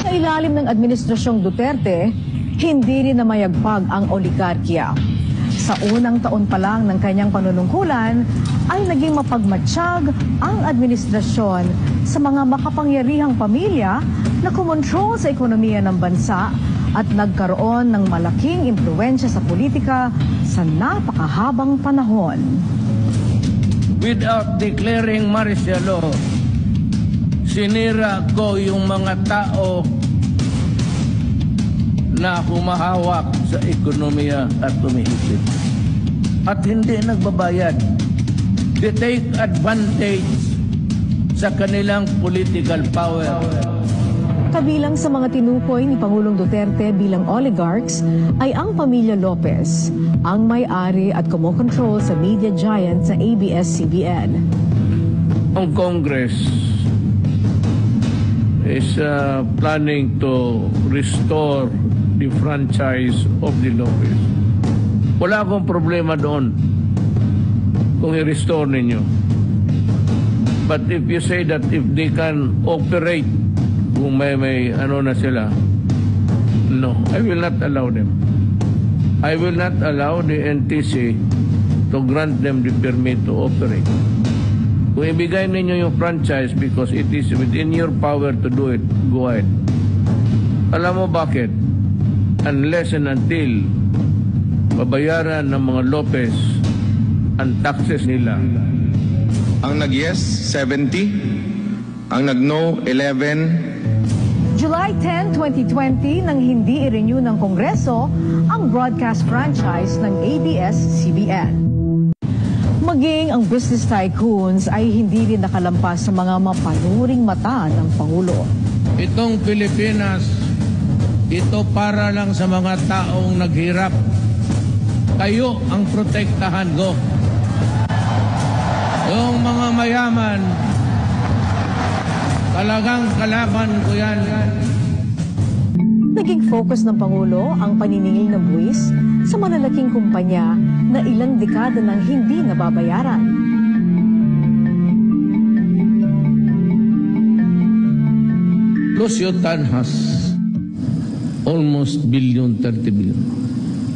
Sa ilalim ng Administrasyong Duterte, hindi rin namayagpag ang oligarkiya. Sa unang taon pa lang ng kanyang panunungkulan, ay naging mapagmatsyag ang administrasyon sa mga makapangyarihang pamilya na kumontrol sa ekonomiya ng bansa at nagkaroon ng malaking impluwensya sa politika sa napakahabang panahon. Without declaring martial law, sinira ko yung mga tao na humahawak sa ekonomiya at umiisip. At hindi nagbabayad. They take advantage sa kanilang political power. Kabilang sa mga tinukoy ni Pangulong Duterte bilang oligarchs ay ang pamilya Lopez, ang may-ari at kumokontrol sa media giant sa ABS-CBN. Ang Congress is planning to restore the franchise of the Lopez. Wala akong problema doon kung i-restore ninyo. But if you say that if they can operate, kung may ano na sila, no, I will not allow them. I will not allow the NTC to grant them the permit to operate. Kung ibigay ninyo yung franchise because it is within your power to do it, go ahead. Alam mo bakit? Unless and until babayaran ng mga Lopez ang taxes nila. Ang nag-yes, 70. Ang nag-no, 11. July 10, 2020, nang hindi i-renew ng Kongreso ang broadcast franchise ng ABS-CBN. Maging ang business tycoons ay hindi rin nakalampas sa mga mapanuring mata ng Pangulo. Itong Pilipinas, ito para lang sa mga taong naghirap. Kayo ang protektahan ko. Yung mga mayaman, talagang kalaban ko yan. Naging focus ng Pangulo ang paniningil ng buwis sa malalaking kumpanya na ilang dekada nang hindi nababayaran. Lucio Tan has almost 30 billion.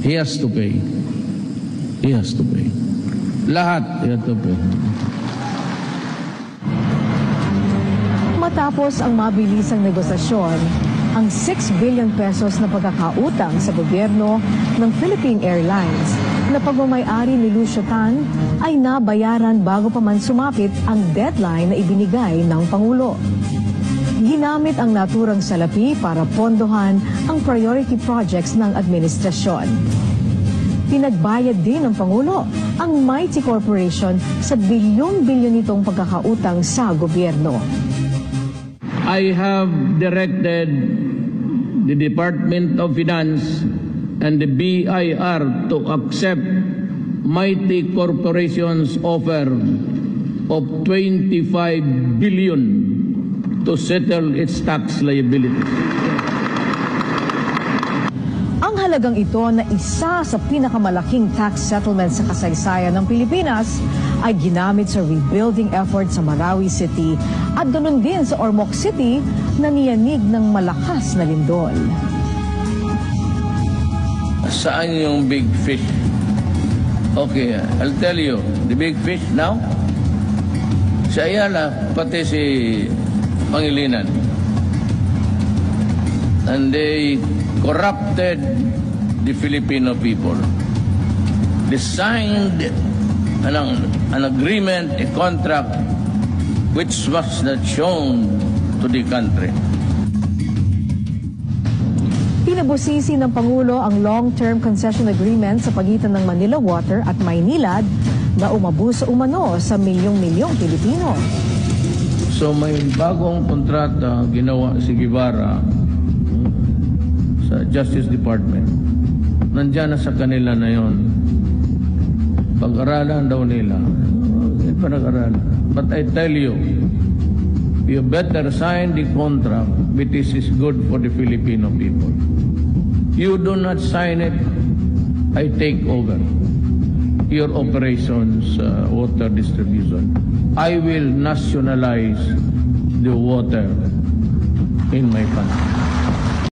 He has to pay. He has to pay. Lahat he has to pay. Matapos ang mabilisang negosasyon, ang 6 billion pesos na pagkakautang sa gobyerno ng Philippine Airlines na pagmamay-ari ni Lucio Tan ay nabayaran bago pa man sumapit ang deadline na ibinigay ng Pangulo. Ginamit ang naturang salapi para pondohan ang priority projects ng administrasyon. Pinagbayad din ng Pangulo ang Mighty Corporation sa bilyon-bilyon nitong pagkakautang sa gobyerno. I have directed the Department of Finance and the BIR to accept Mighty Corporation's offer of 25 billion to settle its tax liabilities. Ang halagang ito na isa sa pinakamalaking tax settlement sa kasaysayan ng Pilipinas ay ginamit sa rebuilding effort sa Marawi City at ganoon din sa Ormoc City na niyanig ng malakas na lindol. Saan yung big fish? Okay, I'll tell you. The big fish now? Si Ayala, pati si Pangilinan. And they corrupted the Filipino people. They signed an agreement, a contract, which was not shown to the country. Pinabusisi ng Pangulo ang long-term concession agreement sa pagitan ng Manila Water at Maynilad na umabuso umano sa milyong-milyong Pilipino. So may bagong kontrata ginawa si Guevara sa Justice Department. Nandiyan na sa kanila na yon. Pag-aralan daw nila. Pag-aralan. But I tell you, you better sign the contract which is good for the Filipino people. You do not sign it, I take over your operations, water distribution. I will nationalize the water in my country.